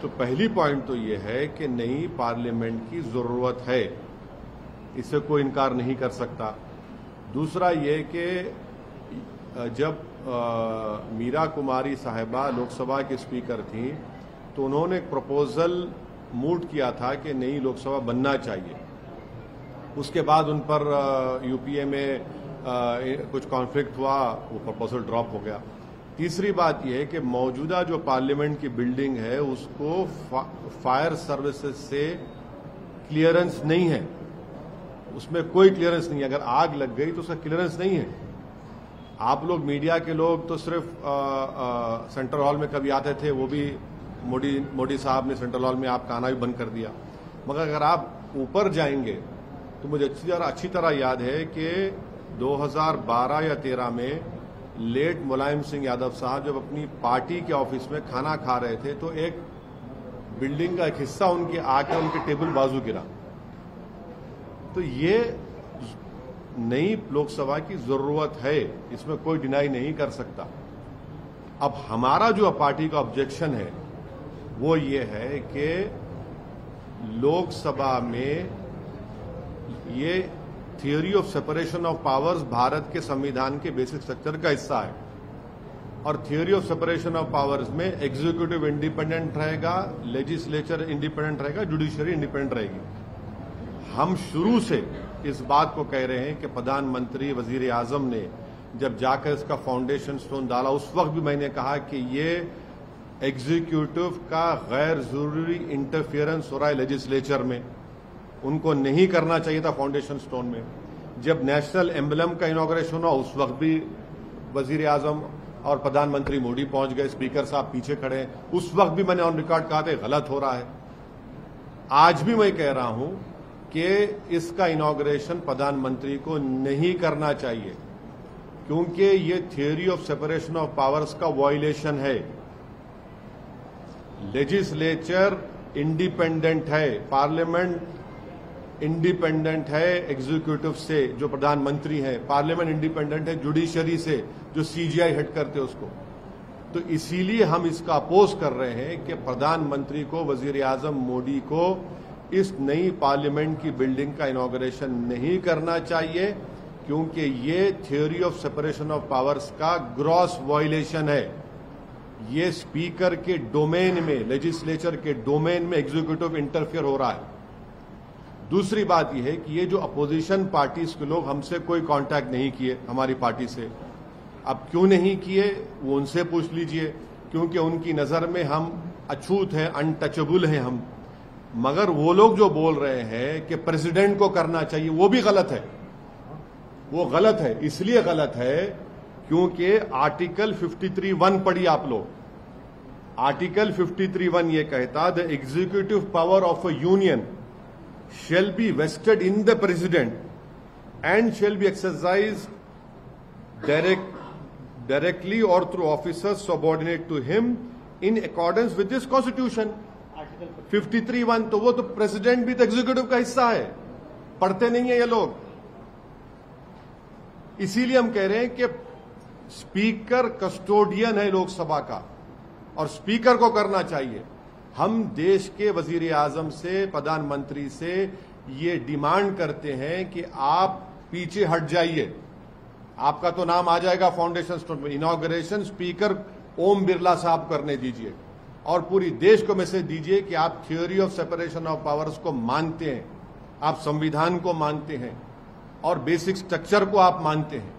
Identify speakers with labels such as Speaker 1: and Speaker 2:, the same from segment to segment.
Speaker 1: तो पहली पॉइंट तो ये है कि नई पार्लियामेंट की जरूरत है, इससे कोई इनकार नहीं कर सकता। दूसरा ये कि जब मीरा कुमारी साहिबा लोकसभा की स्पीकर थी तो उन्होंने एक प्रपोजल मूव किया था कि नई लोकसभा बनना चाहिए। उसके बाद उन पर यूपीए में कुछ कॉन्फ्लिक्ट हुआ, वो प्रपोजल ड्रॉप हो गया। तीसरी बात यह है कि मौजूदा जो पार्लियामेंट की बिल्डिंग है उसको फायर सर्विसेज से क्लियरेंस नहीं है, उसमें कोई क्लियरेंस नहीं है। अगर आग लग गई तो उसका क्लियरेंस नहीं है। आप लोग मीडिया के लोग तो सिर्फ सेंट्रल हॉल में कभी आते थे, वो भी मोदी साहब ने सेंट्रल हॉल में आपका आना भी बंद कर दिया। मगर अगर आप ऊपर जाएंगे तो मुझे अच्छी तरह याद है कि 2012 या 13 में लेट मुलायम सिंह यादव साहब जब अपनी पार्टी के ऑफिस में खाना खा रहे थे तो एक बिल्डिंग का एक हिस्सा उनके आकर उनके टेबल बाजू गिरा। तो ये नई लोकसभा की जरूरत है, इसमें कोई डिनाई नहीं कर सकता। अब हमारा जो पार्टी का ऑब्जेक्शन है वो ये है कि लोकसभा में ये theory of separation of powers Bharat के संविधान के बेसिक स्ट्रक्चर का हिस्सा है और theory of separation of powers में एग्जीक्यूटिव इंडिपेंडेंट रहेगा, लेजिस्लेचर इंडिपेंडेंट रहेगा, जुडिशरी इंडिपेंडेंट रहेगी। हम शुरू से इस बात को कह रहे हैं कि प्रधानमंत्री वजीर आजम ने जब जाकर इसका फाउंडेशन स्टोन डाला उस वक्त भी मैंने कहा कि ये एग्जीक्यूटिव का गैर जरूरी इंटरफियरेंस हो रहा है लेजिस्लेचर में, उनको नहीं करना चाहिए था फाउंडेशन स्टोन में। जब नेशनल एम्बलम का इनॉग्रेशन हुआ उस वक्त भी वजीर आजम और प्रधानमंत्री मोदी पहुंच गए, स्पीकर साहब पीछे खड़े हैं, उस वक्त भी मैंने ऑन रिकॉर्ड कहा था गलत हो रहा है। आज भी मैं कह रहा हूं कि इसका इनॉग्रेशन प्रधानमंत्री को नहीं करना चाहिए क्योंकि ये theory of separation of powers का वायलेशन है। लेजिस्लेचर इंडिपेंडेंट है, पार्लियामेंट इंडिपेंडेंट है एग्जीक्यूटिव से जो प्रधानमंत्री है, पार्लियामेंट इंडिपेंडेंट है जुडिशरी से जो सीजीआई हेड करते हैं उसको। तो इसीलिए हम इसका अपोज कर रहे हैं कि प्रधानमंत्री को, वजीर आजम मोदी को इस नई पार्लियामेंट की बिल्डिंग का इनॉग्रेशन नहीं करना चाहिए क्योंकि ये theory of separation of powers का ग्रॉस वायलेशन है। ये स्पीकर के डोमेन में, लेजिस्लेचर के डोमेन में एग्जीक्यूटिव इंटरफियर हो रहा है। दूसरी बात यह है कि ये जो अपोजिशन पार्टीज के लोग हमसे कोई कांटेक्ट नहीं किए, हमारी पार्टी से, अब क्यों नहीं किए वो उनसे पूछ लीजिए, क्योंकि उनकी नजर में हम अछूत हैं, अनटचेबल हैं हम। मगर वो लोग जो बोल रहे हैं कि प्रेसिडेंट को करना चाहिए, वो भी गलत है। वो गलत है, इसलिए गलत है क्योंकि आर्टिकल 53(1) पढ़िए आप लोग। आर्टिकल 53(1) ये कहता, the executive power of a union shall be vested in the president and shall be exercised directly or through officers subordinate to him in accordance with this constitution. 53(1) तो वो तो प्रेसिडेंट भी तो एग्जीक्यूटिव का हिस्सा है, पढ़ते नहीं है ये लोग। इसीलिए हम कह रहे हैं कि स्पीकर कस्टोडियन है लोकसभा का और स्पीकर को करना चाहिए। हम देश के वजीर आजम से, प्रधानमंत्री से ये डिमांड करते हैं कि आप पीछे हट जाइए। आपका तो नाम आ जाएगा फाउंडेशन स्टोन में, इनॉग्रेशन स्पीकर ओम बिरला साहब करने दीजिए और पूरी देश को मैसेज दीजिए कि आप theory of separation of powers को मानते हैं, आप संविधान को मानते हैं और बेसिक स्ट्रक्चर को आप मानते हैं।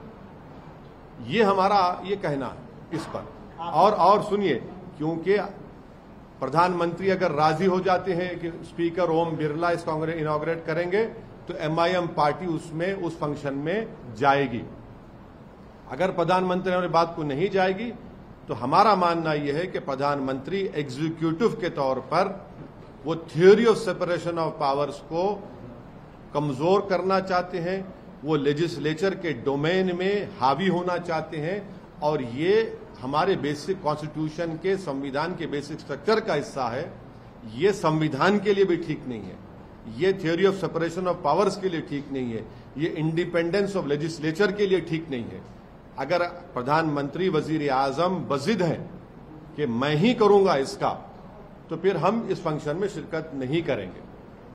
Speaker 1: ये हमारा ये कहना है इस पर। और सुनिए, क्योंकि प्रधानमंत्री अगर राजी हो जाते हैं कि स्पीकर ओम बिरला इस कांग्रेस इनॉग्रेट करेंगे तो एमआईएम पार्टी उसमें उस फंक्शन में जाएगी। अगर प्रधानमंत्री ने बात को नहीं जाएगी तो हमारा मानना यह है कि प्रधानमंत्री एग्जीक्यूटिव के तौर पर वो theory of separation of powers को कमजोर करना चाहते हैं, वो लेजिस्लेचर के डोमेन में हावी होना चाहते हैं और ये हमारे बेसिक कॉन्स्टिट्यूशन के, संविधान के बेसिक स्ट्रक्चर का हिस्सा है। ये संविधान के लिए भी ठीक नहीं है, ये theory of separation of powers के लिए ठीक नहीं है, ये इंडिपेंडेंस ऑफ लेजिस्लेचर के लिए ठीक नहीं है। अगर प्रधानमंत्री, वजीर आजम बजिद हैं कि मैं ही करूंगा इसका, तो फिर हम इस फंक्शन में शिरकत नहीं करेंगे।